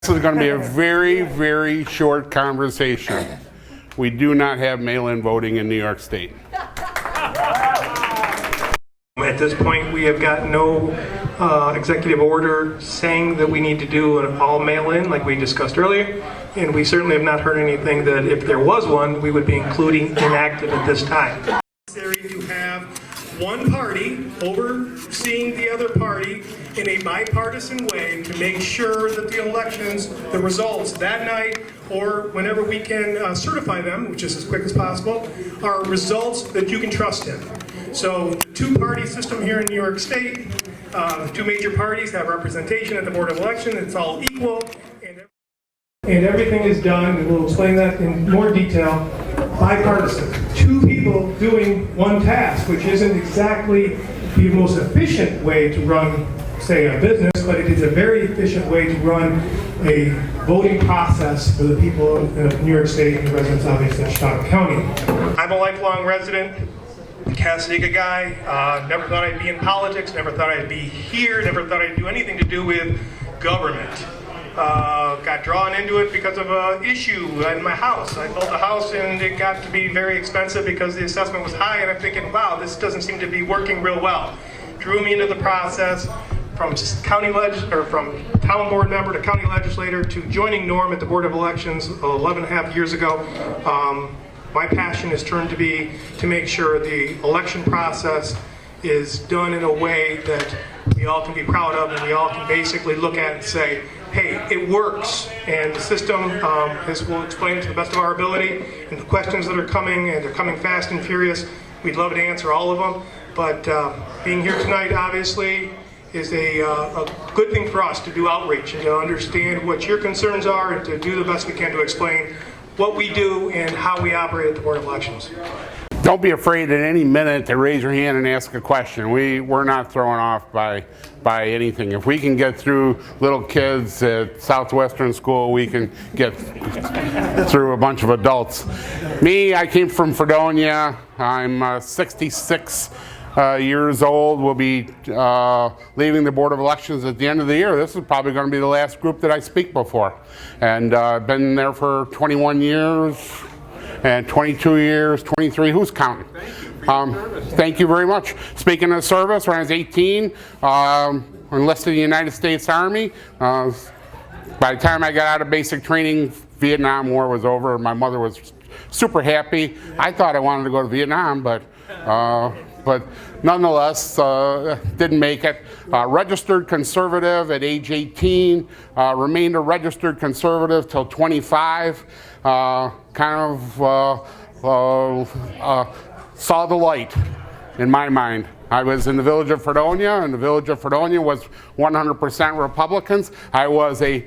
This is going to be a very, very short conversation. We do not have mail-in voting in New York State. At this point, we have got no executive order saying that we need to do an all mail-in like we discussed earlier, and we certainly have not heard anything that if there was one, we would be including inactive at this time. It's necessary to have one party overseeing the other party in a bipartisan way to make sure that the elections, the results that night or whenever we can certify them, which is as quick as possible, are results that you can trust in. So the two-party system here in New York State, the two major parties have representation at the Board of Election. It's all equal, and everything is done, and we'll explain that in more detail, bipartisan. Two people doing one task, which isn't exactly the most efficient way to run, say, a business, but it is a very efficient way to run a voting process for the people of New York State and the residents, obviously, of Chautauqua County. I'm a lifelong resident. Casadega guy, never thought I'd be in politics, never thought I'd be here, never thought I'd do anything to do with government. Got drawn into it because of an issue in my house. I built a house and it got to be very expensive because the assessment was high, and I'm thinking, wow, this doesn't seem to be working real well. Drew me into the process from from town board member to county legislator to joining Norm at the Board of Elections 11 and a half years ago. My passion has turned to be to make sure the election process is done in a way that we all can be proud of, and we all can basically look at it and say, hey, it works. And the system, we'll explain it to the best of our ability, and the questions that are coming, and they're coming fast and furious, we'd love to answer all of them. But being here tonight, obviously, is a good thing for us to do outreach and to understand what your concerns are and to do the best we can to explain what we do and how we operate at the Board of Elections. Don't be afraid at any minute to raise your hand and ask a question. We're not thrown off by anything. If we can get through little kids at Southwestern School, we can get through a bunch of adults. Me, I came from Fredonia. I'm 66 years old. We'll be leaving the Board of Elections at the end of the year. This is probably going to be the last group that I speak before. And I've been there for 21 years and 22 years, 23. Who's counting? Thank you very much. Speaking of service, when I was 18, enlisted in the United States Army. By the time I got out of basic training, Vietnam War was over. My mother was super happy. I thought I wanted to go to Vietnam, but nonetheless, didn't make it. Registered conservative at age 18, remained a registered conservative till 25. Saw the light in my mind. I was in the village of Fredonia, and the village of Fredonia was 100% Republicans. I was a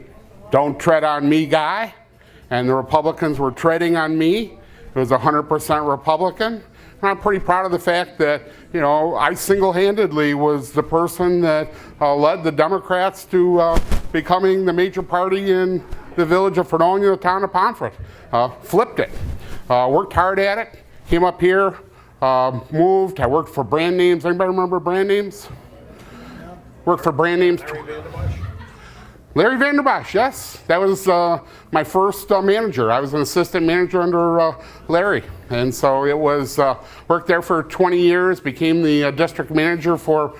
don't tread on me guy, and the Republicans were treading on me. It was 100% Republican. And I'm pretty proud of the fact that, I single-handedly was the person that led the Democrats to becoming the major party in the village of Fredonia, the town of Pomfret. Flipped it. Worked hard at it. Came up here, moved. I worked for brand names. Anybody remember brand names? Worked for brand names. Larry Vanderbosch, yes. That was my first manager. I was an assistant manager under Larry. And so it was, worked there for 20 years, became the district manager for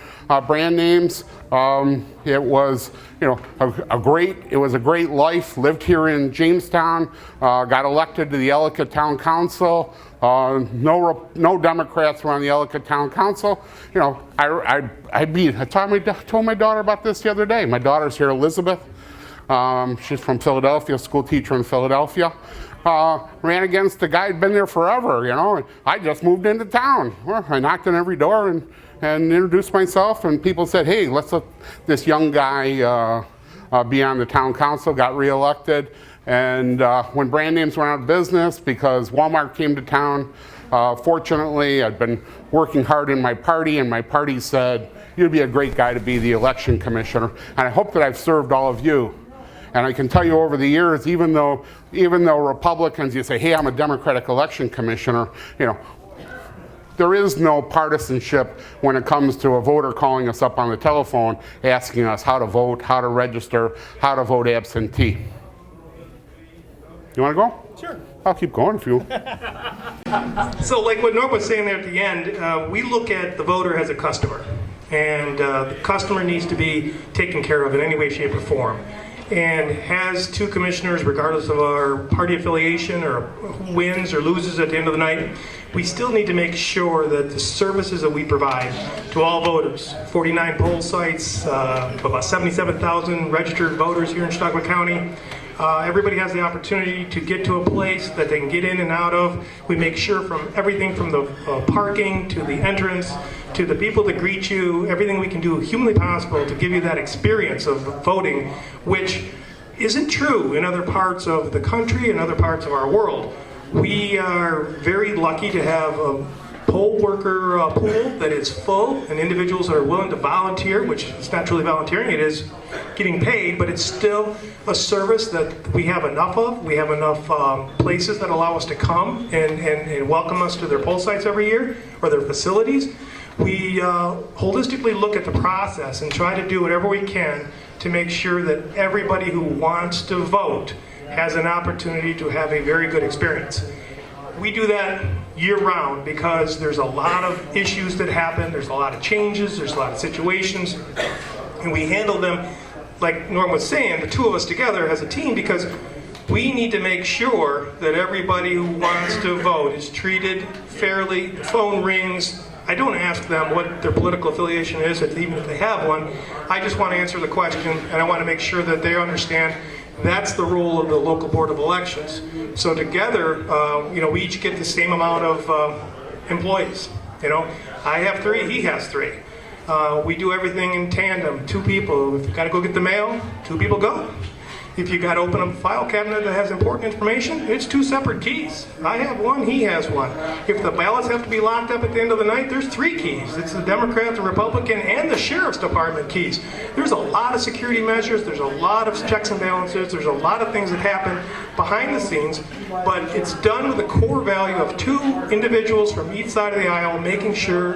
brand names. It was, it was a great life. Lived here in Jamestown, got elected to the Ellicott Town Council. No Democrats were on the Ellicott Town Council. I told my daughter about this the other day. My daughter's here, Elizabeth. She's from Philadelphia, school teacher in Philadelphia. Ran against a guy who'd been there forever, I just moved into town. Well, I knocked on every door and introduced myself, and people said, hey, let's let this young guy be on the town council, got reelected. And when brand names went out of business because Walmart came to town, fortunately, I'd been working hard in my party, and my party said, you'd be a great guy to be the election commissioner. And I hope that I've served all of you. And I can tell you over the years, even though Republicans, you say, hey, I'm a Democratic election commissioner, there is no partisanship when it comes to a voter calling us up on the telephone asking us how to vote, how to register, how to vote absentee. You want to go? Sure. I'll keep going if you. So like what Norm was saying there at the end, we look at the voter as a customer. And the customer needs to be taken care of in any way, shape, or form. And has two commissioners, regardless of our party affiliation or who wins or loses at the end of the night, we still need to make sure that the services that we provide to all voters, 49 poll sites, about 77,000 registered voters here in Chautauqua County, everybody has the opportunity to get to a place that they can get in and out of. We make sure from everything from the parking to the entrance to the people that greet you, everything we can do humanly possible to give you that experience of voting, which isn't true in other parts of the country and other parts of our world. We are very lucky to have a poll worker pool that is full and individuals that are willing to volunteer, which is not truly volunteering, it is getting paid, but it's still a service that we have enough of. We have enough places that allow us to come and welcome us to their poll sites every year or their facilities. We holistically look at the process and try to do whatever we can to make sure that everybody who wants to vote has an opportunity to have a very good experience. We do that year-round because there's a lot of issues that happen, there's a lot of changes, there's a lot of situations, and we handle them, like Norm was saying, the two of us together as a team, because we need to make sure that everybody who wants to vote is treated fairly. The phone rings. I don't ask them what their political affiliation is, even if they have one. I just want to answer the question, and I want to make sure that they understand that's the role of the local board of elections. So together, we each get the same amount of employees. I have 3, he has 3. We do everything in tandem. 2 people. If you got to go get the mail, 2 people go. If you got to open up a file cabinet that has important information, it's 2 separate keys. I have 1, he has 1. If the ballots have to be locked up at the end of the night, there's 3 keys. It's the Democrat, the Republican, and the Sheriff's Department keys. There's a lot of security measures, there's a lot of checks and balances, there's a lot of things that happen behind the scenes, but it's done with the core value of 2 individuals from each side of the aisle making sure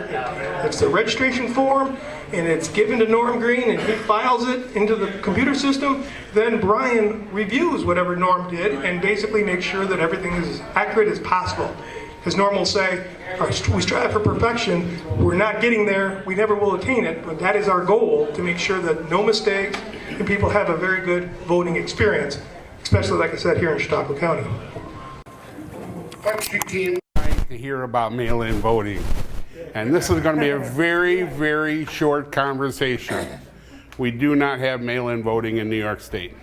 it's the registration form, and it's given to Norm Green and he files it into the computer system, then Brian reviews whatever Norm did and basically makes sure that everything is as accurate as possible. As Norm will say, we strive for perfection, we're not getting there, we never will attain it, but that is our goal, to make sure that no mistakes and people have a very good voting experience, especially like I said here in Chautauqua County. But you can't like to hear about mail-in voting. And this is going to be a very, very short conversation. We do not have mail-in voting in New York State.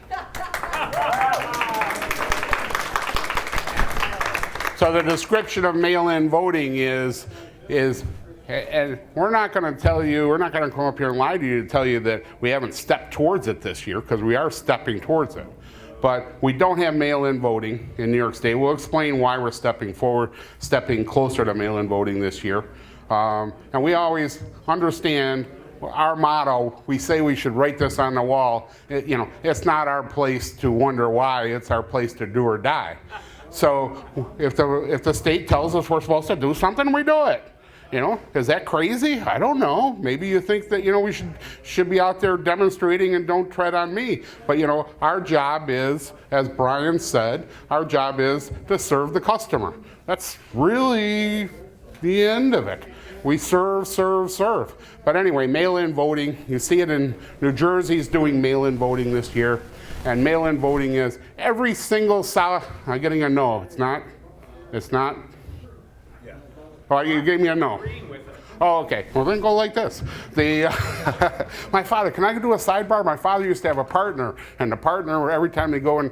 So the description of mail-in voting is, and we're not going to tell you, we're not going to come up here and lie to you to tell you that we haven't stepped towards it this year, because we are stepping towards it. But we don't have mail-in voting in New York State. We'll explain why we're stepping forward, stepping closer to mail-in voting this year. And we always understand our motto. We say we should write this on the wall. It's not our place to wonder why. It's our place to do or die. So if the state tells us we're supposed to do something, we do it. Is that crazy? I don't know. Maybe you think that we should be out there demonstrating and don't tread on me. But our job is, as Brian said, our job is to serve the customer. That's really the end of it. We serve, serve, serve. But anyway, mail-in voting, you see it in New Jersey's doing mail-in voting this year. And mail-in voting is every single I'm getting a no. It's not? Yeah. Oh, you gave me a no. Oh, okay. Well, then go like this. My father, can I do a sidebar? My father used to have a partner, and the partner, every time they go and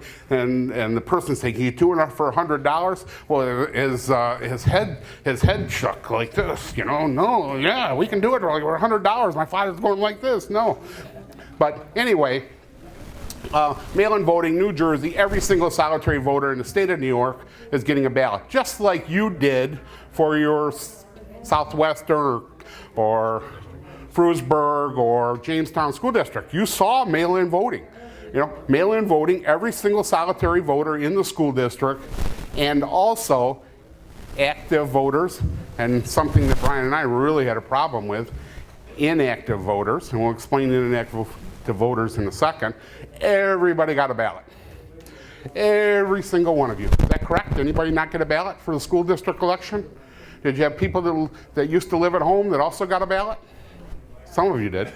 the person say, "Can you do enough for $100?" Well, his head shook like this. No, yeah, we can do it for $100. My father's going like this. No, but anyway. Mail-in voting, New Jersey, every single solitary voter in the state of New York is getting a ballot, just like you did for your Southwestern or Frewsburg or Jamestown School District. You saw mail-in voting. Mail-in voting, every single solitary voter in the school district, and also active voters, and something that Brian and I really had a problem with, inactive voters, and we'll explain inactive voters in a second. Everybody got a ballot. Every single one of you. Is that correct? Anybody not get a ballot for the school district election? Did you have people that used to live at home that also got a ballot? Some of you did.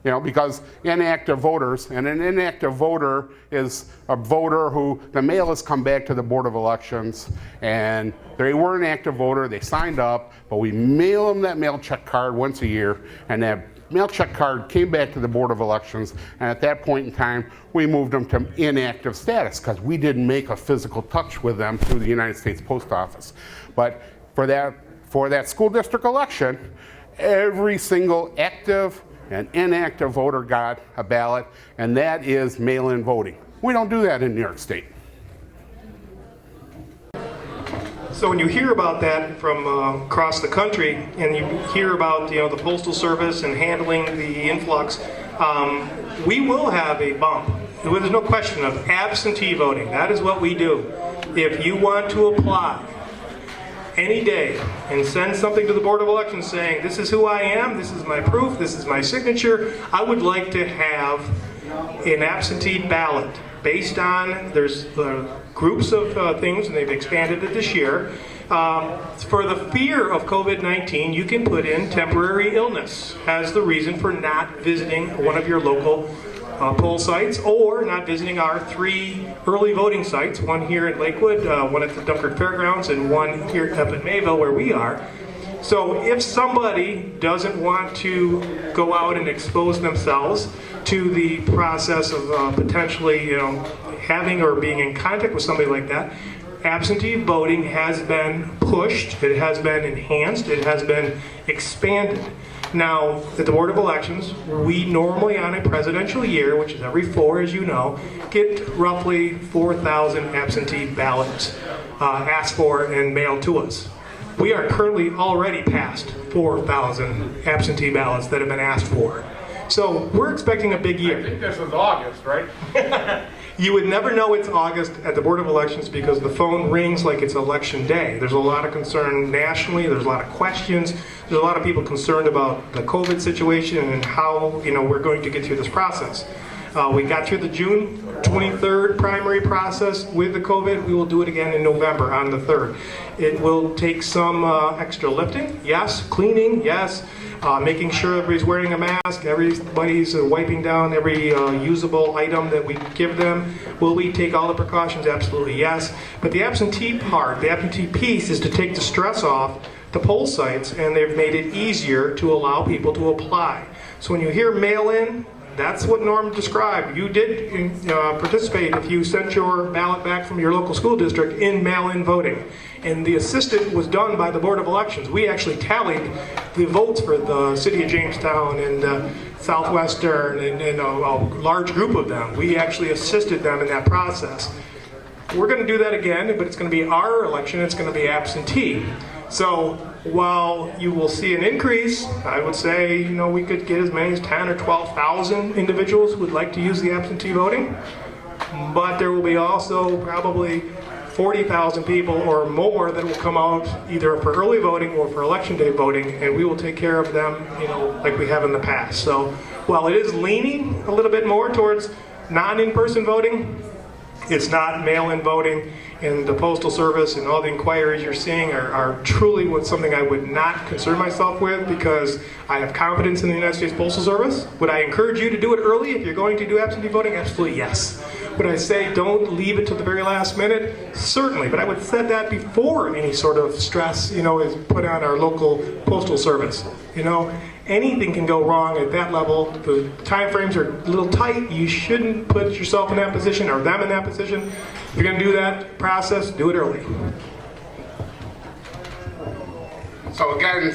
You know, because inactive voters, and an inactive voter is a voter who the mail has come back to the Board of Elections, and they were an active voter, they signed up, but we mail them that mail check card once a year, and that mail check card came back to the Board of Elections, and at that point in time, we moved them to inactive status because we didn't make a physical touch with them through the United States Post Office. But for that school district election, every single active and inactive voter got a ballot, and that is mail-in voting. We don't do that in New York State. So when you hear about that from across the country, and you hear about the Postal Service and handling the influx, we will have a bump. There's no question of absentee voting. That is what we do. If you want to apply any day and send something to the Board of Elections saying, this is who I am, this is my proof, this is my signature, I would like to have an absentee ballot based on, there's groups of things, and they've expanded it this year. For the fear of COVID-19, you can put in temporary illness as the reason for not visiting one of your local poll sites, or not visiting our 3 early voting sites, one here at Lakewood, one at the Dunkirk Fairgrounds, and one here up in Mayville where we are. So if somebody doesn't want to go out and expose themselves to the process of potentially having or being in contact with somebody like that, absentee voting has been pushed, it has been enhanced, it has been expanded. Now, at the Board of Elections, we normally on a presidential year, which is every 4, as you know, get roughly 4,000 absentee ballots asked for and mailed to us. We are currently already past 4,000 absentee ballots that have been asked for. So we're expecting a big year. I think this is August, right? You would never know it's August at the Board of Elections because the phone rings like it's election day. There's a lot of concern nationally. There's a lot of questions. There's a lot of people concerned about the COVID situation and how we're going to get through this process. We got through the June 23rd primary process with the COVID. We will do it again in November on the 3rd. It will take some extra lifting, yes. Cleaning, yes. Making sure everybody's wearing a mask, everybody's wiping down every usable item that we give them. Will we take all the precautions? Absolutely, yes. But the absentee part, the absentee piece, is to take the stress off the poll sites, and they've made it easier to allow people to apply. So when you hear mail-in, that's what Norm described. You did participate if you sent your ballot back from your local school district in mail-in voting. And the assistant was done by the Board of Elections. We actually tallied the votes for the city of Jamestown and Southwestern and a large group of them. We actually assisted them in that process. We're going to do that again, but it's going to be our election. It's going to be absentee. So while you will see an increase, I would say we could get as many as 10 or 12,000 individuals who would like to use the absentee voting. But there will be also probably 40,000 people or more that will come out either for early voting or for election day voting, and we will take care of them, like we have in the past. So while it is leaning a little bit more towards non-in-person voting, it's not mail-in voting, and the Postal Service and all the inquiries you're seeing are truly something I would not concern myself with because I have confidence in the United States Postal Service. Would I encourage you to do it early if you're going to do absentee voting? Absolutely yes. Would I say don't leave it to the very last minute? Certainly, but I would set that before any sort of stress, is put on our local Postal Service. Anything can go wrong at that level. The time frames are a little tight. You shouldn't put yourself in that position or them in that position. If you're going to do that process, do it early. So again,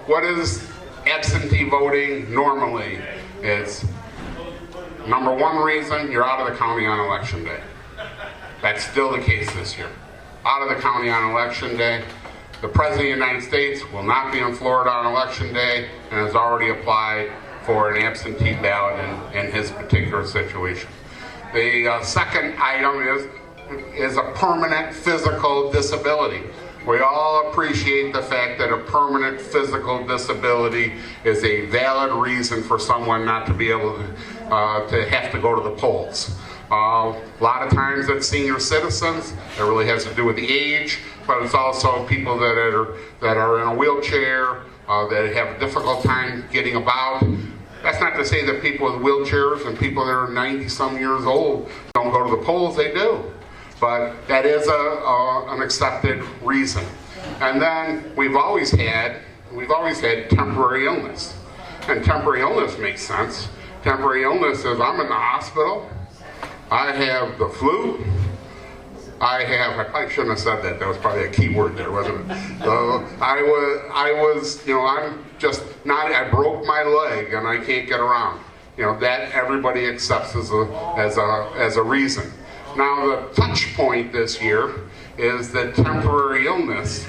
what is absentee voting normally? It's number one reason, you're out of the county on election day. That's still the case this year. Out of the county on election day. The President of the United States will not be in Florida on election day and has already applied for an absentee ballot in his particular situation. The second item is a permanent physical disability. We all appreciate the fact that a permanent physical disability is a valid reason for someone not to be able to have to go to the polls. A lot of times it's senior citizens. It really has to do with the age, but it's also people that are in a wheelchair, that have a difficult time getting about. That's not to say that people with wheelchairs and people that are 90-some years old don't go to the polls. They do. But that is an accepted reason. And then we've always had temporary illness. And temporary illness makes sense. Temporary illness is I'm in the hospital, I have the flu, I shouldn't have said that. That was probably a key word there, wasn't it? I broke my leg and I can't get around. That everybody accepts as a reason. Now the touch point this year is that temporary illness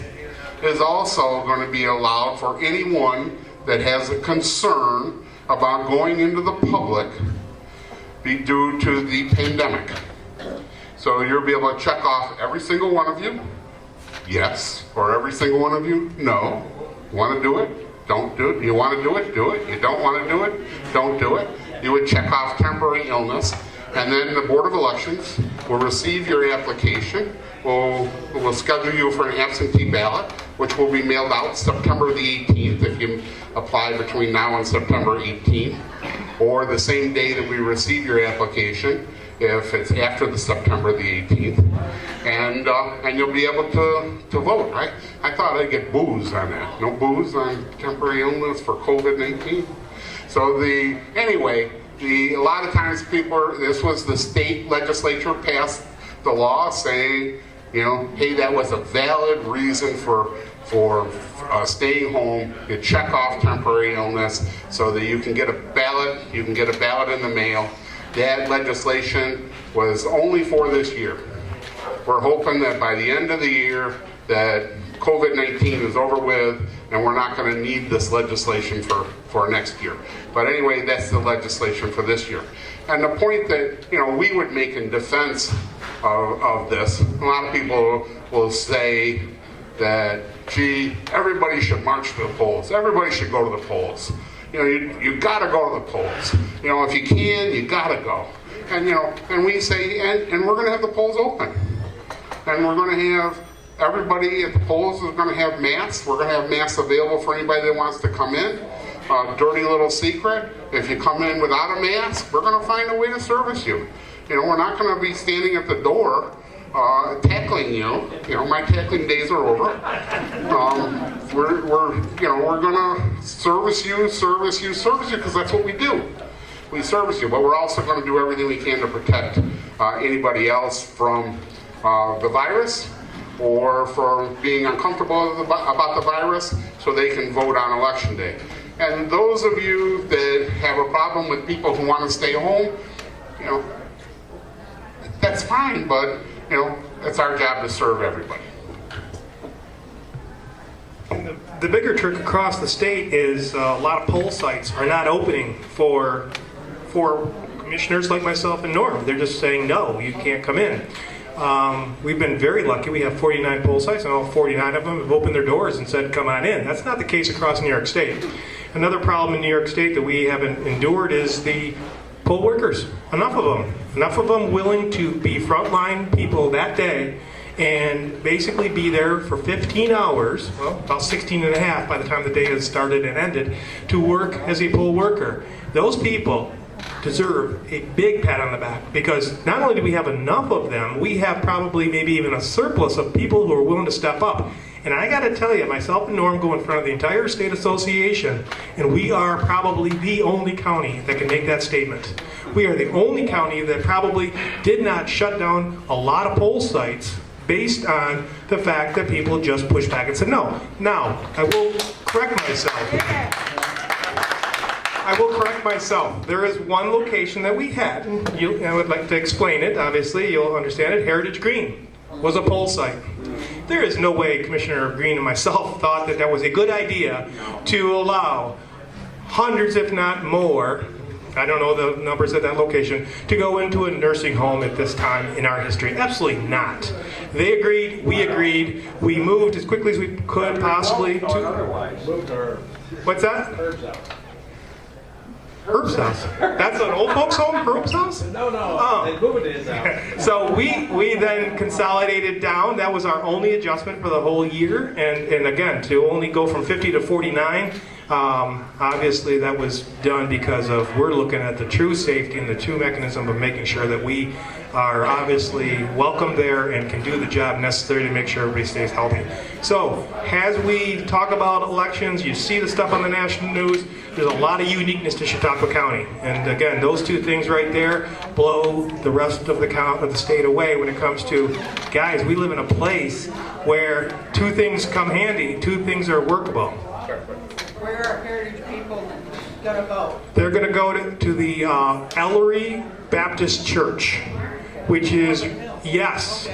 is also going to be allowed for anyone that has a concern about going into the public due to the pandemic. So you'll be able to check off every single one of you, yes, or every single one of you, no. Want to do it? Don't do it. You want to do it? Do it. You don't want to do it? Don't do it. You would check off temporary illness, and then the Board of Elections will receive your application. We'll schedule you for an absentee ballot, which will be mailed out September the 18th if you apply between now and September 18th, or the same day that we receive your application if it's after the September the 18th, and you'll be able to vote. I thought I'd get booze on that. No booze on temporary illness for COVID-19. So anyway, a lot of times this was the state legislature passed the law saying, hey, that was a valid reason for staying home. You check off temporary illness so that you can get a ballot. You can get a ballot in the mail. That legislation was only for this year. We're hoping that by the end of the year that COVID-19 is over with and we're not going to need this legislation for next year. But anyway, that's the legislation for this year. And the point that we would make in defense of this, a lot of people will say that, gee, everybody should march to the polls. Everybody should go to the polls. You got to go to the polls. If you can, you got to go. And we say, and we're going to have the polls open. And we're going to have everybody at the polls is going to have masks. We're going to have masks available for anybody that wants to come in. Dirty little secret, if you come in without a mask, we're going to find a way to service you. We're not going to be standing at the door tackling you. My tackling days are over. We're going to service you because that's what we do. We service you, but we're also going to do everything we can to protect anybody else from the virus or from being uncomfortable about the virus so they can vote on Election Day. And those of you that have a problem with people who want to stay home, that's fine, but it's our job to serve everybody. And the bigger trick across the state is a lot of poll sites are not opening for commissioners like myself and Norm. They're just saying, no, you can't come in. We've been very lucky. We have 49 poll sites, and all 49 of them have opened their doors and said, come on in. That's not the case across New York State. Another problem in New York State that we haven't endured is the poll workers. Enough of them willing to be frontline people that day and basically be there for 15 hours, well, about 16 and a half by the time the day has started and ended, to work as a poll worker. Those people deserve a big pat on the back, because not only do we have enough of them, we have probably maybe even a surplus of people who are willing to step up. And I got to tell you, myself and Norm go in front of the entire state association, and we are probably the only county that can make that statement. We are the only county that probably did not shut down a lot of poll sites based on the fact that people just pushed back and said no. Now, I will correct myself. There is one location that we had, and I would like to explain it. Obviously, you'll understand it. Heritage Green was a poll site. There is no way Commissioner Green and myself thought that was a good idea to allow hundreds, if not more, I don't know the numbers at that location, to go into a nursing home at this time in our history. Absolutely not. They agreed, we moved as quickly as we could possibly to... What's that? Herb's house. That's an old folks home, Herb's house? No. Oh. They moved to his house. So we then consolidated down. That was our only adjustment for the whole year. And again, to only go from 50 to 49, obviously that was done because of we're looking at the true safety and the true mechanism of making sure that we are obviously welcome there and can do the job necessary to make sure everybody stays healthy. So as we talk about elections, you see the stuff on the national news, there's a lot of uniqueness to Chautauqua County. And again, those two things right there blow the rest of the state away when it comes to, guys, we live in a place where two things come handy, two things are workable. Where are Heritage people going to go? They're going to go to the Ellery Baptist Church, which is, yes.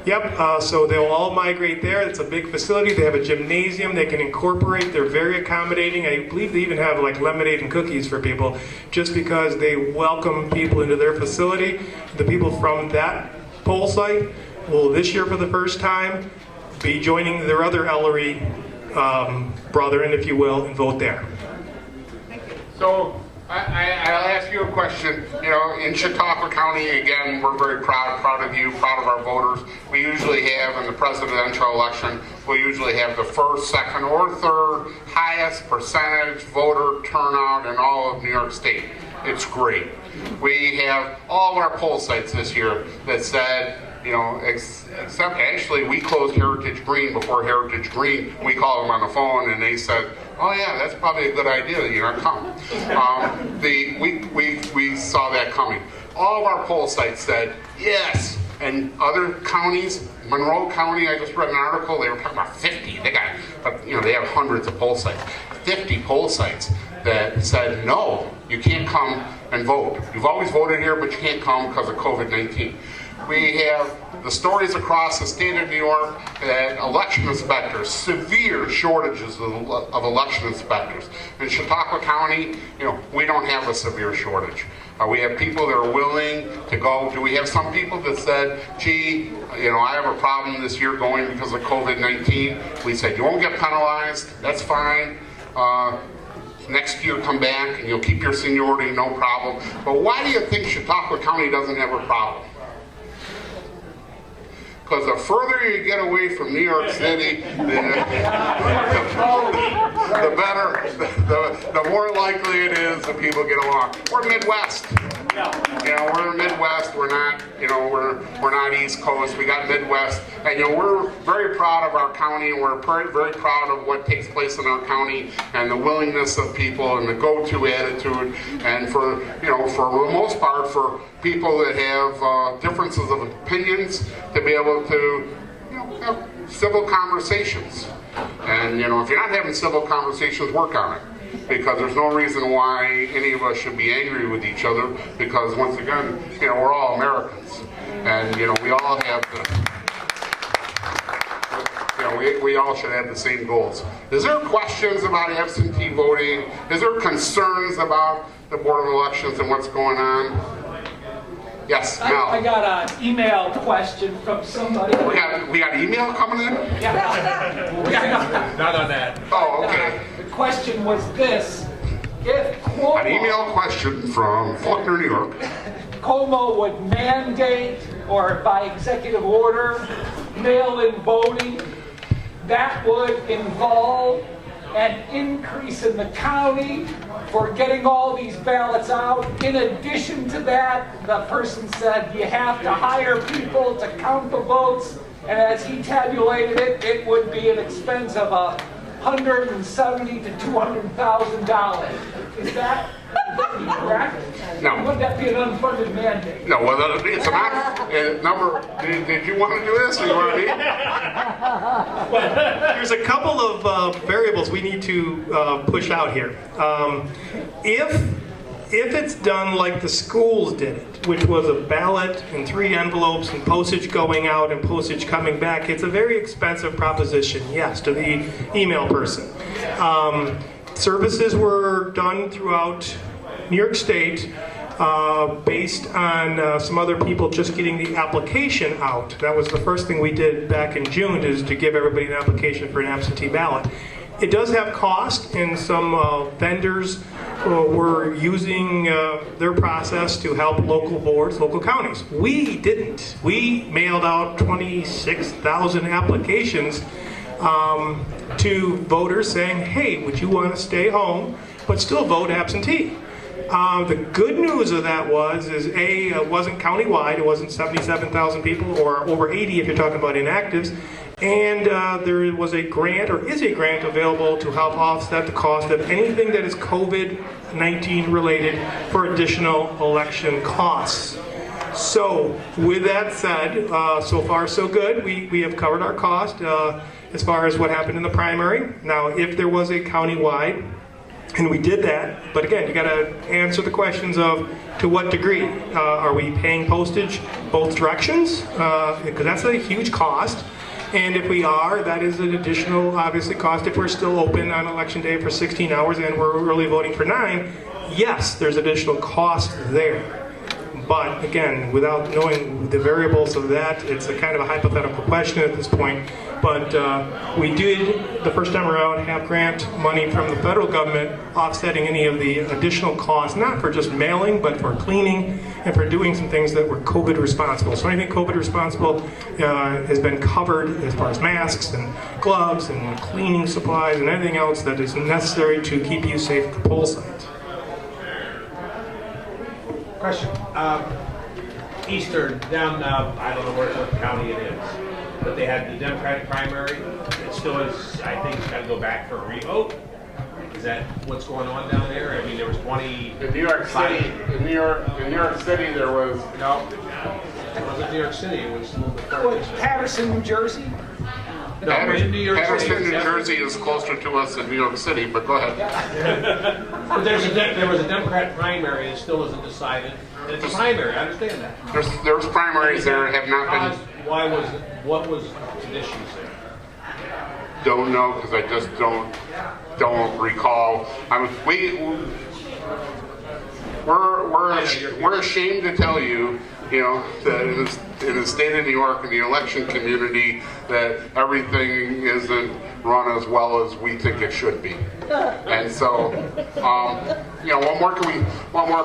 Yep, so they'll all migrate there. It's a big facility. They have a gymnasium they can incorporate. They're very accommodating. I believe they even have like lemonade and cookies for people just because they welcome people into their facility. The people from that poll site will this year for the first time be joining their other Ellery brethren, if you will, and vote there. So I'll ask you a question. You know, in Chautauqua County, again, we're very proud of you, proud of our voters. We usually have, in the presidential election, we usually have the first, second, or third highest percentage voter turnout in all of New York State. It's great. We have all of our poll sites this year that said, you know, except actually we closed Heritage Green before Heritage Green. We called them on the phone and they said, oh yeah, that's probably a good idea that you're not coming. We saw that coming. All of our poll sites said yes. And other counties, Monroe County, I just read an article, they were talking about 50. They got, but you know, they have hundreds of poll sites. 50 poll sites that said, no, you can't come and vote. You've always voted here, but you can't come because of COVID-19. We have the stories across the state of New York that election inspectors, severe shortages of election inspectors. In Chautauqua County, you know, we don't have a severe shortage. We have people that are willing to go. Do we have some people that said, gee, you know, I have a problem this year going because of COVID-19? We said, you won't get penalized, that's fine. Next year come back and you'll keep your seniority, no problem. But why do you think Chautauqua County doesn't have a problem? Because the further you get away from New York City, the better, the more likely it is that people get along. We're Midwest. You know, we're Midwest. We're not, you know, we're not East Coast. We got Midwest, and you know, we're very proud of our county, and we're very proud of what takes place in our county, and the willingness of people, and the go-to attitude, and for, you know, for the most part, for people that have differences of opinions to be able to, you know, have civil conversations. And you know, if you're not having civil conversations, work on it. Because there's no reason why any of us should be angry with each other, because once again, you know, we're all Americans. And you know, we all have the, you know, we all should have the same goals. Is there questions about absentee voting? Is there concerns about the Board of Elections and what's going on? Yes, Mel. I got an email question from somebody. We got email coming in? Yeah. Not on that. Oh, okay. The question was this: if An email question from Faulkner, New York. Como would mandate, or by executive order, mail-in voting, that would involve an increase in the county for getting all these ballots out. In addition to that, the person said you have to hire people to count the votes, and as he tabulated it, it would be an expense of $170,000 to $200,000. Is that correct? No. Would that be an unfunded mandate? No, well, it's a number. Did you want to do this, or you want to be? There's a couple of variables we need to push out here. If it's done like the schools did it, which was a ballot and 3 envelopes and postage going out and postage coming back, it's a very expensive proposition, yes, to the email person. Services were done throughout New York State, based on some other people just getting the application out. That was the first thing we did back in June, is to give everybody an application for an absentee ballot. It does have cost, and some vendors were using their process to help local boards, local counties. We didn't. We mailed out 26,000 applications to voters saying, hey, would you want to stay home but still vote absentee? The good news of that it wasn't countywide. It wasn't 77,000 people, or over 80 if you're talking about inactives. And there was a grant, or is a grant, available to help offset the cost of anything that is COVID-19 related for additional election costs. So, with that said, so far so good. We have covered our cost as far as what happened in the primary. Now, if there was a countywide, and we did that, but again, you got to answer the questions of to what degree. Are we paying postage both directions? Because that's a huge cost. And if we are, that is an additional, obviously, cost. If we're still open on election day for 16 hours and we're early voting for 9, yes, there's additional cost there. But again, without knowing the variables of that, it's a kind of a hypothetical question at this point. But we did, the first time around, have grant money from the federal government offsetting any of the additional costs, not for just mailing, but for cleaning and for doing some things that were COVID responsible. So anything COVID responsible has been covered as far as masks and gloves and cleaning supplies and anything else that is necessary to keep you safe at the poll site. Question. Eastern, down, I don't know what county it is, but they had the Democratic primary. It still is, I think, it's got to go back for a revote. Is that what's going on down there? I mean, there was 20. In New York City, in New York City, there was no. It wasn't New York City. It was a little bit further. What, Patterson, New Jersey? No, it was in New York City. Patterson, New Jersey is closer to us than New York City, but go ahead. But there was a Democrat primary that still isn't decided. It's a primary, I understand that. There's primaries there have not been. Why was it? What was the issues there? Don't know, because I just don't recall. We're ashamed to tell you, that in the state of New York, in the election community, that everything isn't run as well as we think it should be. And so, what more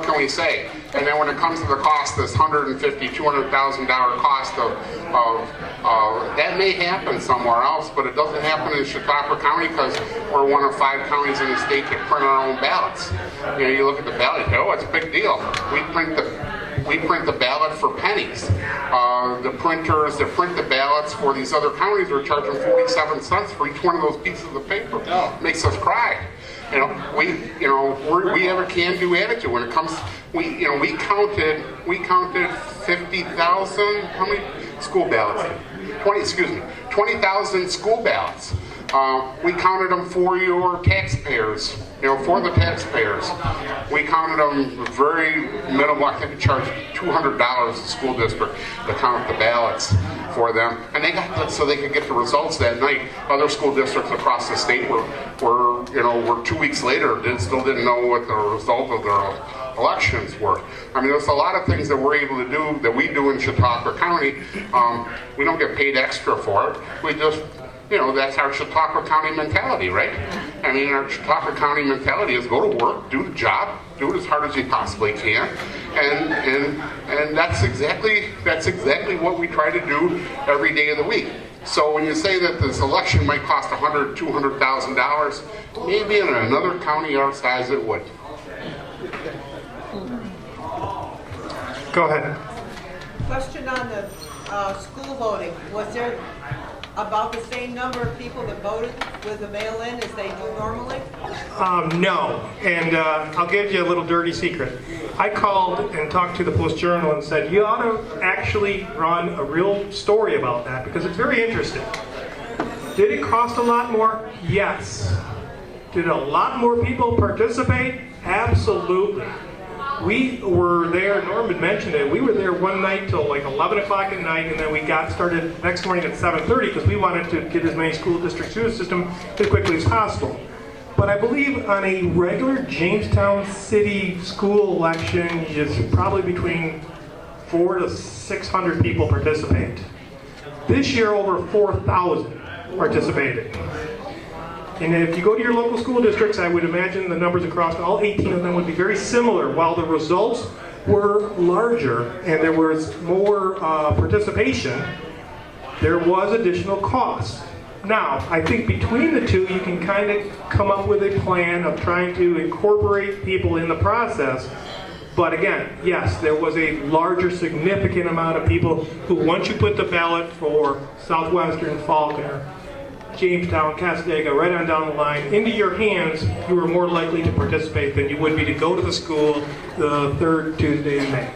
can we say? And then when it comes to the cost, this $150,000, $200,000 cost of that may happen somewhere else, but it doesn't happen in Chautauqua County because we're one of 5 counties in the state that print our own ballots. You look at the ballot, it's a big deal. We print the ballot for pennies. The printers that print the ballots for these other counties are charging 47 cents for each one of those pieces of paper. It makes us cry. We have a can-do attitude when it comes. We counted 50,000. How many school ballots? 20,000 school ballots. We counted them for your taxpayers, for the taxpayers. We counted them very minimal. I think we charged $200 to the school district to count the ballots for them. And they got that so they could get the results that night. Other school districts across the state were 2 weeks later, still didn't know what the result of their elections were. I mean, there's a lot of things that we're able to do, that we do in Chautauqua County. We don't get paid extra for it. We just, that's our Chautauqua County mentality, right? I mean, our Chautauqua County mentality is go to work, do the job, do it as hard as you possibly can, and that's exactly what we try to do every day of the week. So when you say that this election might cost $100,000, $200,000, maybe in another county our size it would. Go ahead. Question on the school voting. Was there about the same number of people that voted with the mail-in as they do normally? No, and I'll give you a little dirty secret. I called and talked to the Post-Journal and said, you ought to actually run a real story about that because it's very interesting. Did it cost a lot more? Yes. Did a lot more people participate? Absolutely. We were there, Norman mentioned it, we were there one night till like 11 o'clock at night, and then we got started next morning at 7:30 because we wanted to get as many school districts through the system as quickly as possible. But I believe on a regular Jamestown City school election, it's probably between 400 to 600 people participate. This year, over 4,000 participated. And if you go to your local school districts, I would imagine the numbers across all 18 of them would be very similar. While the results were larger and there was more participation, there was additional cost. Now, I think between the two, you can kind of come up with a plan of trying to incorporate people in the process. But again, yes, there was a larger, significant amount of people who, once you put the ballot for Southwestern, Faulkner, Jamestown, Cassadaga, right on down the line, into your hands, you were more likely to participate than you would be to go to the school the third Tuesday in May.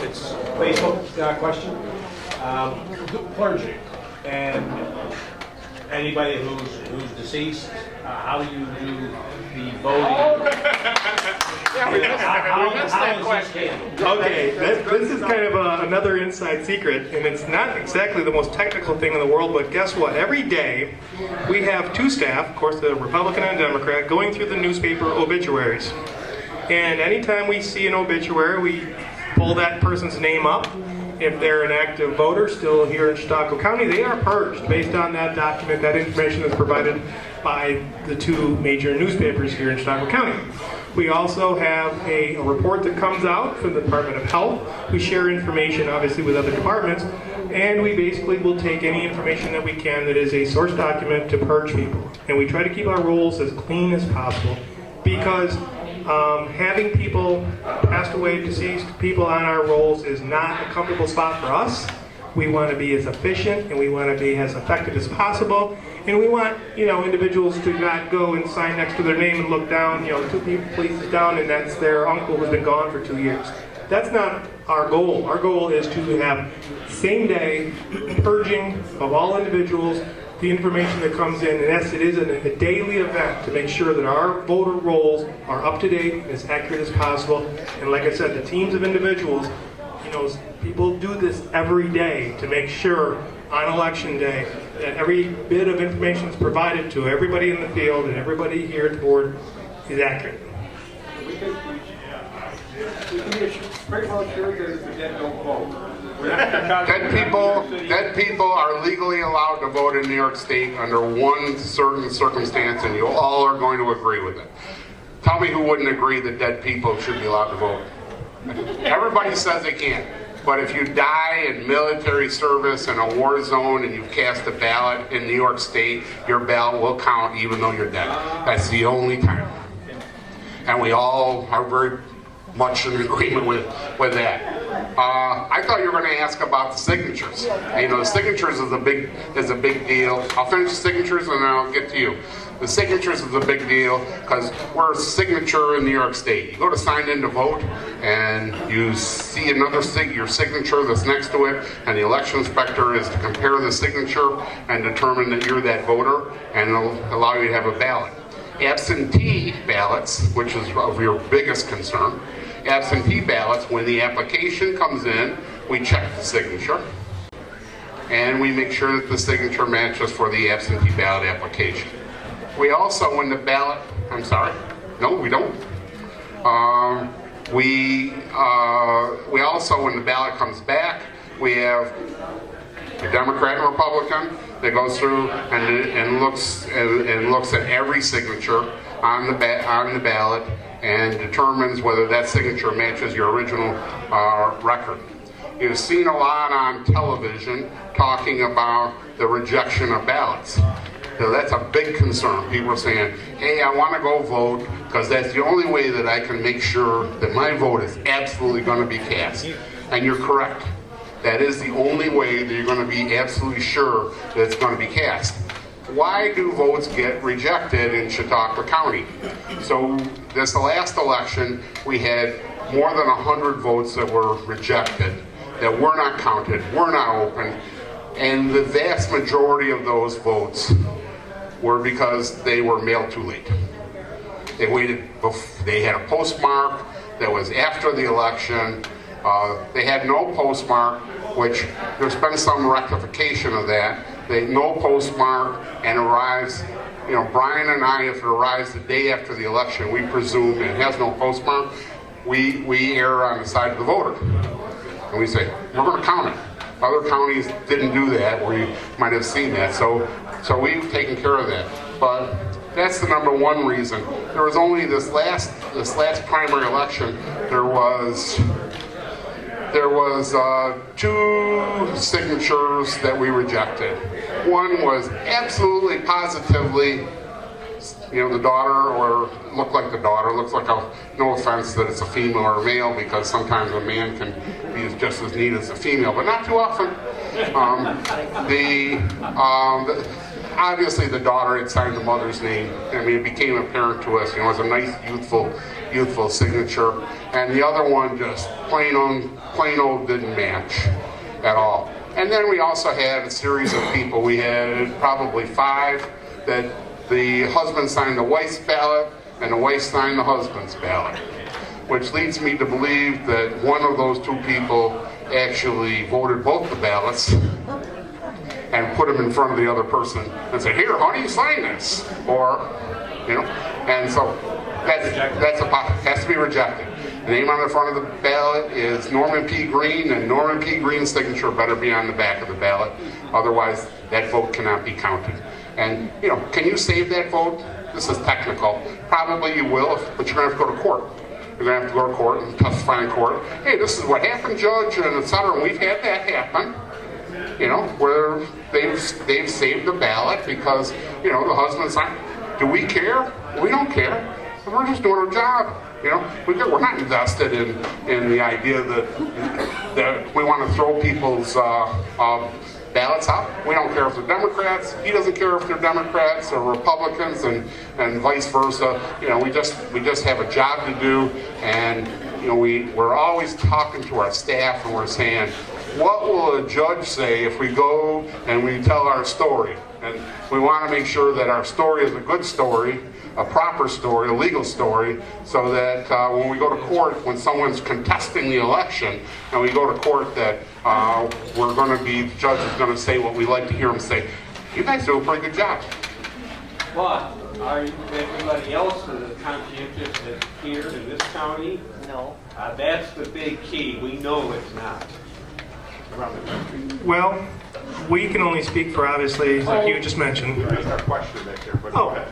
It's a Facebook question. Clergy and anybody who's deceased, how do you do the voting? Yeah, we missed that question. Okay, this is kind of another inside secret, and it's not exactly the most technical thing in the world, but guess what? Every day, we have two staff, of course, the Republican and Democrat, going through the newspaper obituaries. And anytime we see an obituary, we pull that person's name up. If they're an active voter still here in Chautauqua County, they are purged based on that document. That information is provided by the two major newspapers here in Chautauqua County. We also have a report that comes out from the Department of Health. We share information, obviously, with other departments, and we basically will take any information that we can that is a source document to purge people. And we try to keep our rolls as clean as possible, because having people passed away, deceased people on our rolls is not a comfortable spot for us. We want to be as efficient and we want to be as effective as possible. And we want, individuals to not go and sign next to their name and look down, 2 places down, and that's their uncle who's been gone for 2 years. That's not our goal. Our goal is to have same day purging of all individuals, the information that comes in, and yes, it is a daily event to make sure that our voter rolls are up to date and as accurate as possible. And like I said, the teams of individuals, people do this every day to make sure on election day that every bit of information is provided to everybody in the field and everybody here at the board is accurate. We can be pretty well sure that the dead don't vote. Dead people are legally allowed to vote in New York State under one certain circumstance, and you all are going to agree with it. Tell me who wouldn't agree that dead people should be allowed to vote. Everybody says they can't. But if you die in military service in a war zone and you've cast a ballot in New York State, your ballot will count even though you're dead. That's the only time. And we all are very much in agreement with that. I thought you were going to ask about the signatures. The signatures is a big deal. I'll finish the signatures and then I'll get to you. The signatures is a big deal because we're a signature in New York State. You go to sign in to vote and you see your signature that's next to it, and the election inspector is to compare the signature and determine that you're that voter, and it'll allow you to have a ballot. Absentee ballots, which is of your biggest concern, absentee ballots, when the application comes in, we check the signature and we make sure that the signature matches for the absentee ballot application. We also, when the ballot, no, we don't. We also, when the ballot comes back, we have a Democrat and Republican that goes through and looks at every signature on the ballot and determines whether that signature matches your original record. You've seen a lot on television talking about the rejection of ballots. So that's a big concern. People are saying, hey, I want to go vote because that's the only way that I can make sure that my vote is absolutely going to be cast. And you're correct. That is the only way that you're going to be absolutely sure that it's going to be cast. Why do votes get rejected in Chautauqua County? So this last election, we had more than 100 votes that were rejected, that were not counted, were not open, and the vast majority of those votes were because they were mailed too late. They had a postmark that was after the election. They had no postmark which there's been some rectification of that. No postmark, and arrives, Brian and I, if it arrives the day after the election, we presume it has no postmark, we err on the side of the voter. And we say, we're going to count it. Other counties didn't do that, or you might have seen that, so we've taken care of that. But that's the number one reason. There was only this last primary election, there was 2 signatures that we rejected. One was absolutely positively, the daughter, or looked like the daughter, looks like no offense that it's a female or a male, because sometimes a man can be just as neat as a female, but not too often. Obviously the daughter had signed the mother's name. I mean, it became apparent to us, it was a nice youthful signature. And the other one just plain old didn't match at all. And then we also had a series of people. We had probably 5 that the husband signed the wife's ballot and the wife signed the husband's ballot, which leads me to believe that one of those 2 people actually voted both the ballots and put them in front of the other person and say, here, how do you sign this? Or, and so has to be rejected. The name on the front of the ballot is Norman P. Green, and Norman P. Green's signature better be on the back of the ballot. Otherwise, that vote cannot be counted. And, can you save that vote? This is technical. Probably you will, but you're going to have to go to court. You're going to have to go to court and testify in court. Hey, this is what happened, Judge, and et cetera. And we've had that happen, where they've saved the ballot because, the husband's like, do we care? We don't care. We're just doing our job. We're not invested in the idea that we want to throw people's ballots out. We don't care if they're Democrats. He doesn't care if they're Democrats or Republicans, and vice versa. We just have a job to do, and we're always talking to our staff, and we're saying, what will a judge say if we go and we tell our story? And we want to make sure that our story is a good story, a proper story, a legal story, so that when we go to court, when someone's contesting the election, and we go to court, that the judge is going to say what we like to hear him say. You guys do a pretty good job. But are everybody else conscientious here in this county? No. That's the big key. We know it's not. Around the country. Well, we can only speak for, obviously, like you just mentioned. Our question back there, but go ahead.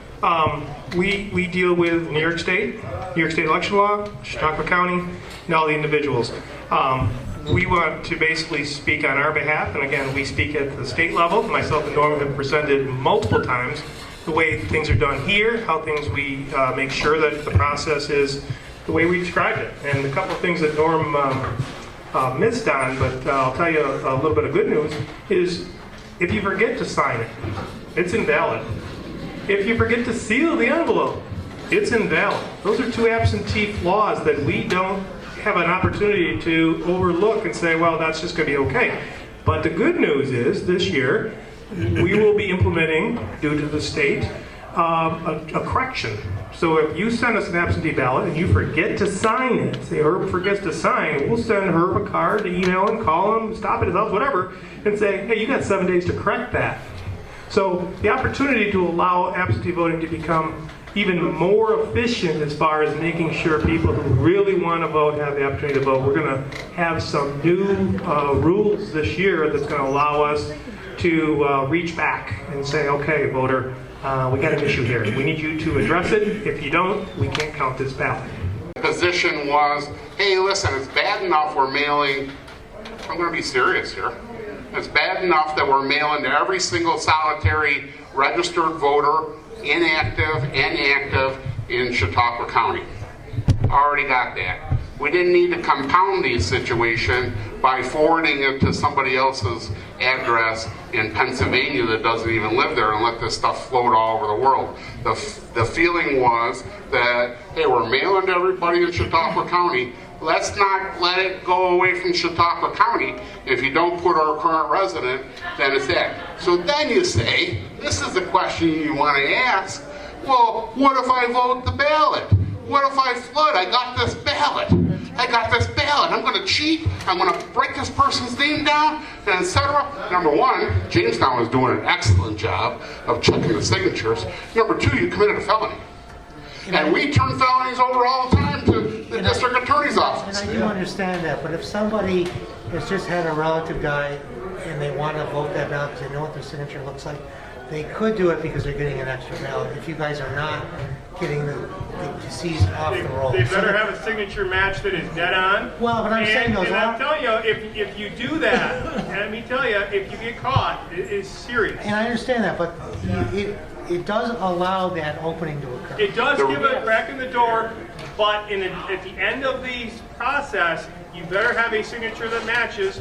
We deal with New York State election law, Chautauqua County, and all the individuals. We want to basically speak on our behalf, and again, we speak at the state level. Myself and Norm have presented multiple times the way things are done here, how we make sure that the process is the way we described it. And a couple of things that Norm missed on, but I'll tell you a little bit of good news, is if you forget to sign it, it's invalid. If you forget to seal the envelope, it's invalid. Those are 2 absentee flaws that we don't have an opportunity to overlook and say, well, that's just going to be okay. But the good news is, this year, we will be implementing, due to the state, a correction. So if you send us an absentee ballot and you forget to sign it, say Herb forgets to sign, we'll send Herb a card, email him, call him, stop at his house, whatever, and say, hey, you got 7 days to correct that. So the opportunity to allow absentee voting to become even more efficient as far as making sure people who really want to vote have the opportunity to vote. We're going to have some new rules this year that's going to allow us to reach back and say, okay, voter, we got an issue here. We need you to address it. If you don't, we can't count this ballot. The position was, hey, listen, it's bad enough we're mailing, I'm going to be serious here, it's bad enough that we're mailing to every single solitary registered voter, inactive and active, in Chautauqua County. Already got that. We didn't need to compound the situation by forwarding it to somebody else's address in Pennsylvania that doesn't even live there and let this stuff float all over the world. The feeling was that, hey, we're mailing to everybody in Chautauqua County. Let's not let it go away from Chautauqua County. If you don't put our current resident, then it's that. So then you say, this is the question you want to ask. Well, what if I vote the ballot? What if I flood? I got this ballot. I got this ballot. I'm going to cheat. I'm going to break this person's name down, and etc. Number one, Jamestown was doing an excellent job of checking the signatures. Number two, you committed a felony. And we turn felonies over all the time to the district attorney's office. And I do understand that, but if somebody has just had a relative die and they want to vote that ballot because they know what their signature looks like, they could do it because they're getting an extra ballot. If you guys are not getting the deceased off the roll. They better have a signature match that is dead on. Well, but I'm saying those and I'm telling you, if you do that, and let me tell you, if you get caught, it is serious. And I understand that, but it does allow that opening to occur. It does give a crack in the door, but at the end of the process, you better have a signature that matches,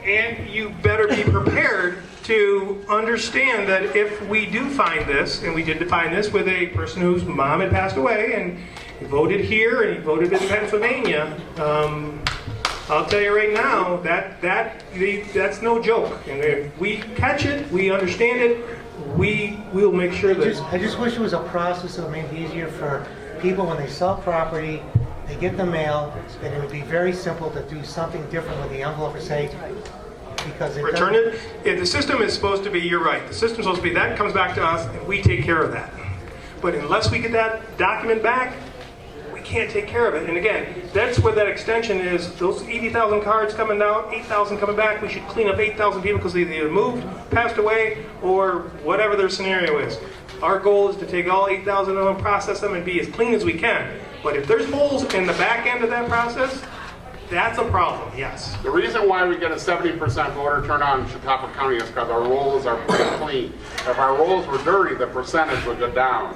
and you better be prepared to understand that if we do find this, and we did find this with a person whose mom had passed away, and he voted here, and he voted in Pennsylvania, I'll tell you right now, that's no joke. And if we catch it, we understand it, we'll make sure that... I just wish it was a process that would make it easier for people when they sell property, they get the mail, that it would be very simple to do something different with the envelope or say, because it Return it. If the system is supposed to be, you're right, the system's supposed to be, that comes back to us, and we take care of that. But unless we get that document back, we can't take care of it. And again, that's where that extension is. Those 80,000 cards coming down, 8,000 coming back, we should clean up 8,000 people because they either moved, passed away, or whatever their scenario is. Our goal is to take all 8,000 of them, process them, and be as clean as we can. But if there's holes in the back end of that process, that's a problem, yes. The reason why we get a 70% voter turnout in Chautauqua County is because our rolls are pretty clean. If our rolls were dirty, the percentage would go down.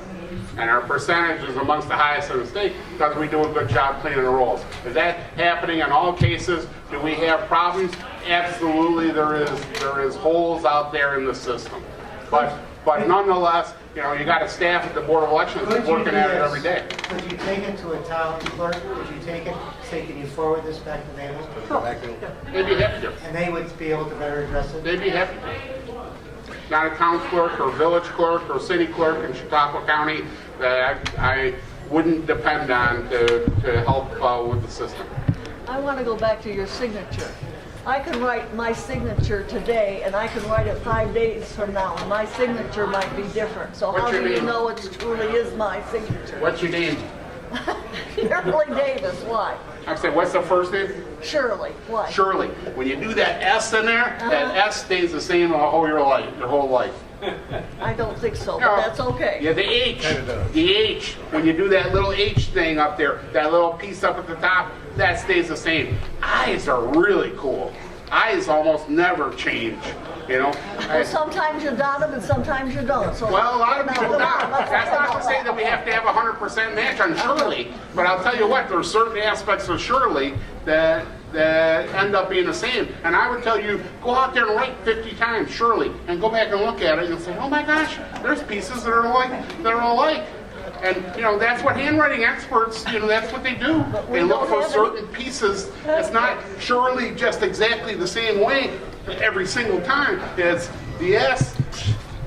And our percentage is amongst the highest in the state because we do a good job cleaning the rolls. Is that happening in all cases? Do we have problems? Absolutely, there is holes out there in the system. But nonetheless, you know, you got a staff at the Board of Elections working at it every day. Could you take it to a town clerk? Could you take it, say, can you forward this back to them? They'd be happy to. And they would be able to better address it? They'd be happy to. Not a town clerk or village clerk or city clerk in Chautauqua County that I wouldn't depend on to help with the system. I want to go back to your signature. I can write my signature today, and I can write it 5 days from now, and my signature might be different. So What's how your do you name? know it truly is my signature? What's your name? Shirley Davis, why? I said, what's the first name? Shirley, why? Shirley. When you do that S in there, that S stays the same your whole life. I don't think so, but that's okay. Yeah, the H, when you do that little H thing up there, that little piece up at the top, that stays the same. I's are really cool. I's almost never change, you know. Well, sometimes you dot them and sometimes you don't. So Well, a lot of people dot. That's not to say that we have to have a 100% match on Shirley, but I'll tell you what, there are certain aspects of Shirley that end up being the same. And I would tell you, go out there and write 50 times Shirley, and go back and look at it and say, oh my gosh, there's pieces that are alike. And, you know, that's what handwriting experts, you know, that's what they do. They look for certain pieces. It's not surely just exactly the same way every single time. It's the S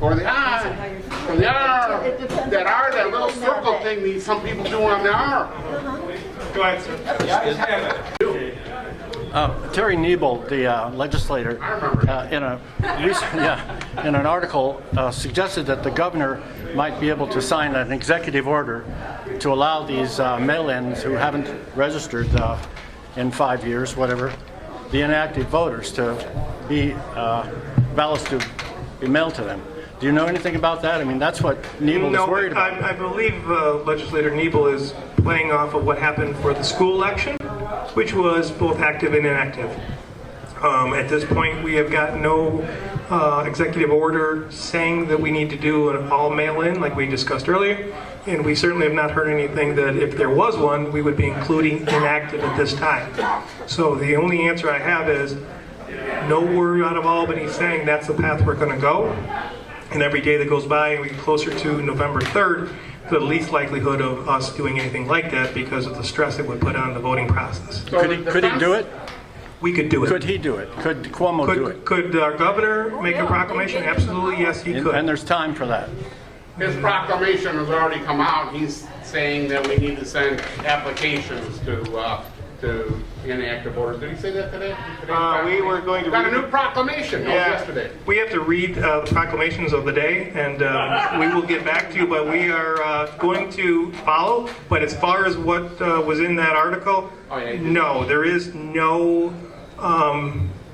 or the I or the R. That R, that little circle thing that some people do on the R. Go ahead, sir. Terry Niebel, the legislator, in an article suggested that the governor might be able to sign an executive order to allow these mail-ins who haven't registered in 5 years, whatever, the inactive voters to be ballots to be mailed to them. Do you know anything about that? I mean, that's what Niebel is worried about. I believe Legislator Niebel is playing off of what happened for the school election, which was both active and inactive. At this point, we have got no executive order saying that we need to do an all mail-in like we discussed earlier, and we certainly have not heard anything that if there was one, we would be including inactive at this time. So the only answer I have is no word out of Albany saying that's the path we're going to go, and every day that goes by and we get closer to November 3rd, the least likelihood of us doing anything like that because of the stress it would put on the voting process. Could he do it? We could do it. Could he do it? Could Cuomo do it? Could our governor make a proclamation? Absolutely, yes, he could. And there's time for that. His proclamation has already come out. He's saying that we need to send applications to to inactive voters. Did he say that today? We were going to got a read new proclamation yesterday. We have to read the proclamations of the day, and we will get back to you, but we are going to follow. But as far as what was in that article, no, there is no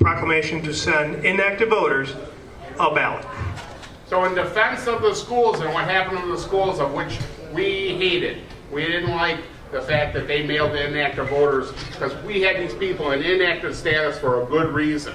proclamation to send inactive voters a ballot. So in defense of the schools and what happened in the schools, of which we hated, we didn't like the fact that they mailed in inactive voters, because we had these people in inactive status for a good reason.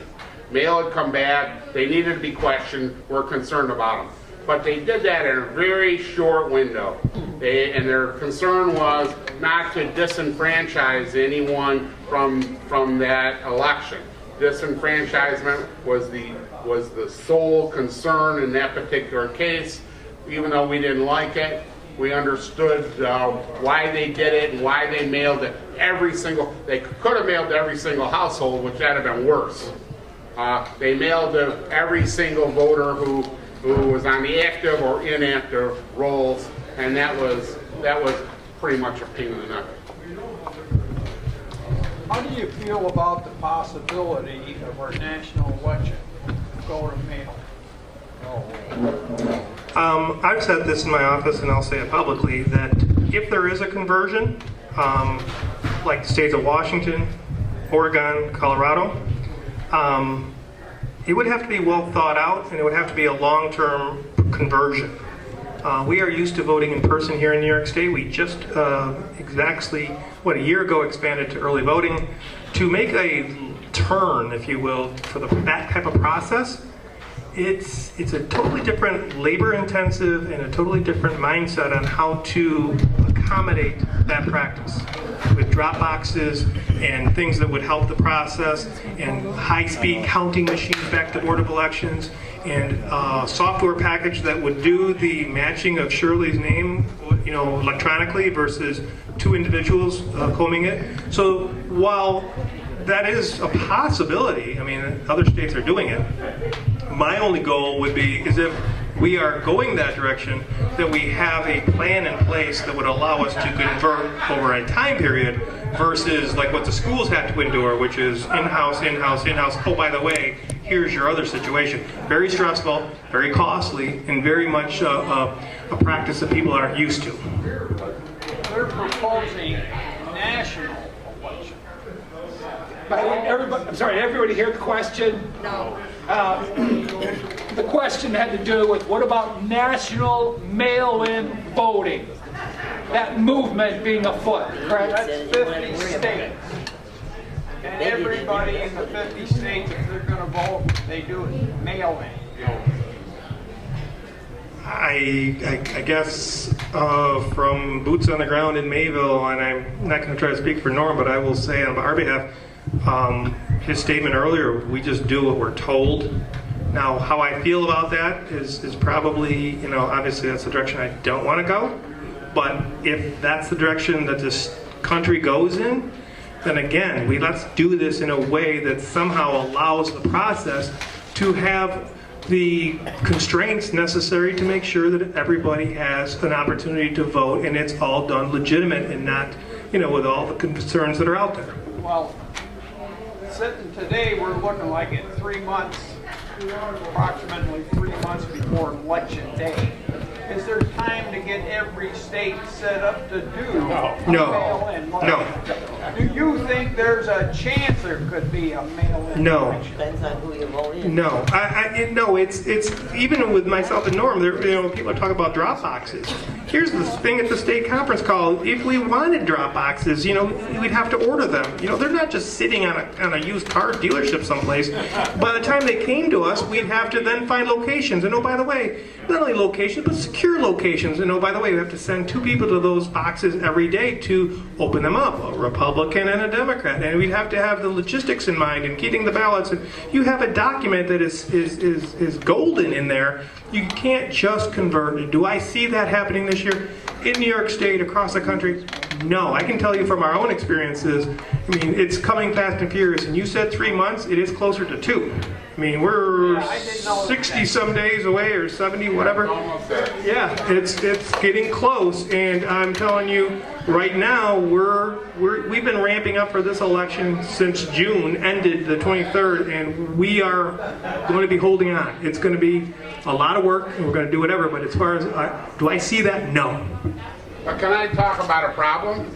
Mail had come back, they needed to be questioned, we're concerned about them. But they did that in a very short window. And their concern was not to disenfranchise anyone from that election. Disenfranchisement was the sole concern in that particular case. Even though we didn't like it, we understood why they did it and why they mailed it they could have mailed to every single household, which would have been worse. They mailed to every single voter who was on the active or inactive rolls, and that was pretty much a pain in the neck. How do you feel about the possibility of our national election going to mail? I've said this in my office, and I'll say it publicly, that if there is a conversion, like the states of Washington, Oregon, Colorado, it would have to be well thought out, and it would have to be a long-term conversion. We are used to voting in person here in New York State. We just exactly, a year ago expanded to early voting. To make a turn, if you will, for that type of process, it's a totally different labor-intensive and a totally different mindset on how to accommodate that practice with drop boxes and things that would help the process, and high-speed counting machines back to Board of Elections, and a software package that would do the matching of Shirley's name, electronically versus two individuals combing it. So while that is a possibility, other states are doing it. My only goal would be is if we are going that direction, that we have a plan in place that would allow us to convert over a time period versus like what the schools had to endure, which is in-house. Oh, by the way, here's your other situation. Very stressful, very costly, and very much a practice that people aren't used to. They're proposing national election. I'm sorry, did everybody hear the question? No. The question had to do with what about national mail-in voting? That movement being afoot, correct? That's 50 states. And everybody in the 50 states, if they're going to vote, they do it mail-in. I guess from boots on the ground in Mayville, and I'm not going to try to speak for Norm, but I will say on our behalf, his statement earlier, we just do what we're told. Now, how I feel about that is probably, obviously that's the direction I don't want to go. But if that's the direction that this country goes in, then again, let's do this in a way that somehow allows the process to have the constraints necessary to make sure that everybody has an opportunity to vote, and it's all done legitimate and not, with all the concerns that are out there. Well, sitting today, we're looking like at 3 months, approximately 3 months before election day. Is there time to get every state set up to do mail-in? No. Do you think there's a chance there could be a mail-in? No. election? Depends on who you vote in. No, no. It's even with myself and Norm. People are talking about drop boxes. Here's the thing at the state conference call. If we wanted drop boxes, we'd have to order them. They're not just sitting on a used car dealership someplace. By the time they came to us, we'd have to then find locations. And oh, by the way, not only locations, but secure locations. And oh, by the way, we have to send 2 people to those boxes every day to open them up, a Republican and a Democrat. And we'd have to have the logistics in mind and keeping the ballots. And you have a document that is golden in there. You can't just convert. Do I see that happening this year in New York State, across the country? No, I can tell you from our own experiences, I mean, it's coming fast and furious, and you said 3 months, it is closer to 2. I mean, we're Yeah, I didn't know 60 some days away, or 70, whatever. Yeah, it's getting close, and I'm telling you, right now, we've been ramping up for this election since June ended the 23rd, and we are going to be holding on. It's going to be a lot of work, and we're going to do whatever, but as far as, do I see that? No. But can I talk about a problem?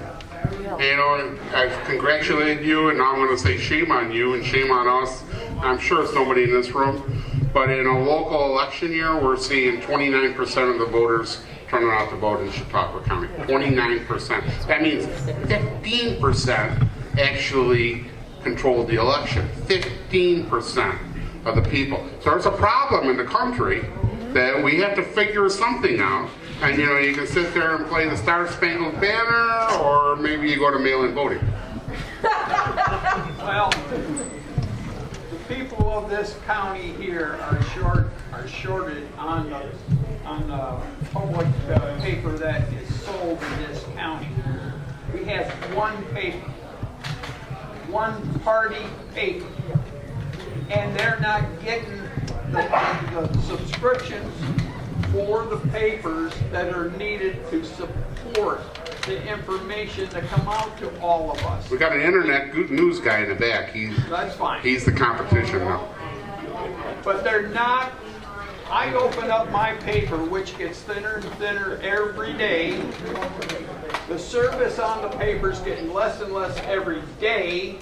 You know, I've congratulated you, and now I'm going to say shame on you and shame on us. I'm sure it's nobody in this room. But in a local election year, we're seeing 29% of the voters turning out to vote in Chautauqua County. 29%. That means 15% actually controlled the election. 15% of the people. So there's a problem in the country that we have to figure something out. And you know, you can sit there and play the Star Spangled Banner, or maybe you go to mail-in voting. Well, the people of this county here are shorted on the public paper that is sold in this county. We have one paper, one party paper, and they're not getting the subscriptions for the papers that are needed to support the information to come out to all of us. We got an internet news guy in the back. That's fine. He's the competition now. But they're not. I open up my paper, which gets thinner and thinner every day. The service on the paper is getting less and less every day,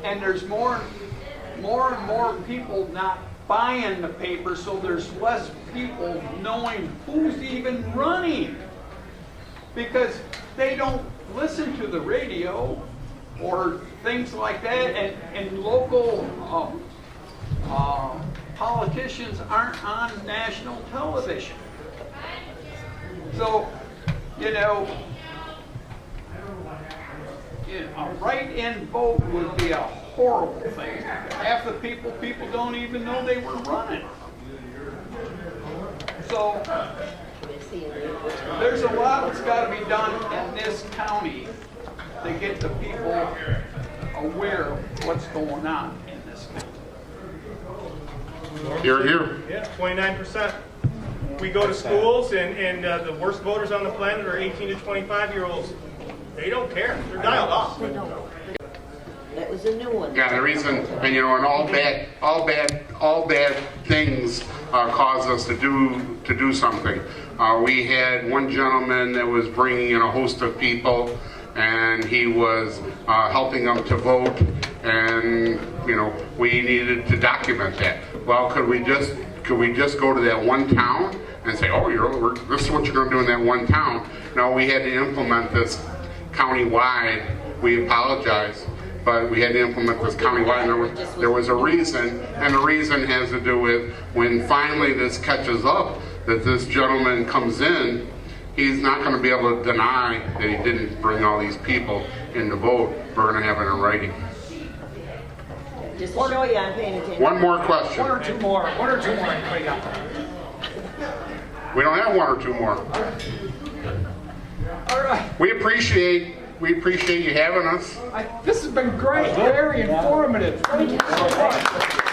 and there's more and more people not buying the paper, so there's less people knowing who's even running, because they don't listen to the radio or things like that, and local politicians aren't on national television. So, a write-in vote would be a horrible thing. Half the people don't even know they were running. So there's a lot that's got to be done in this county to get the people aware of what's going on in this county. Here. Yeah, 29%. We go to schools, and the worst voters on the planet are 18 to 25-year-olds. They don't care. They're dialed off. That was a new one. Yeah, the reason, and and all bad things cause us to do something. We had one gentleman that was bringing in a host of people, and he was helping them to vote, and we needed to document that. Well, could we just go to that one town and say, oh, this is what you're going to do in that one town? No, we had to implement this countywide. We apologize, but we had to implement this countywide. And there was a reason, and the reason has to do with when finally this catches up, that this gentleman comes in, he's not going to be able to deny that he didn't bring all these people in to vote. We're going to have it in writing. Just to show you I'm paying attention. One more question. One or two more. Anybody got? We don't have one or two more. All right. We appreciate you having us. This has been great. Very informative. Thank you so much.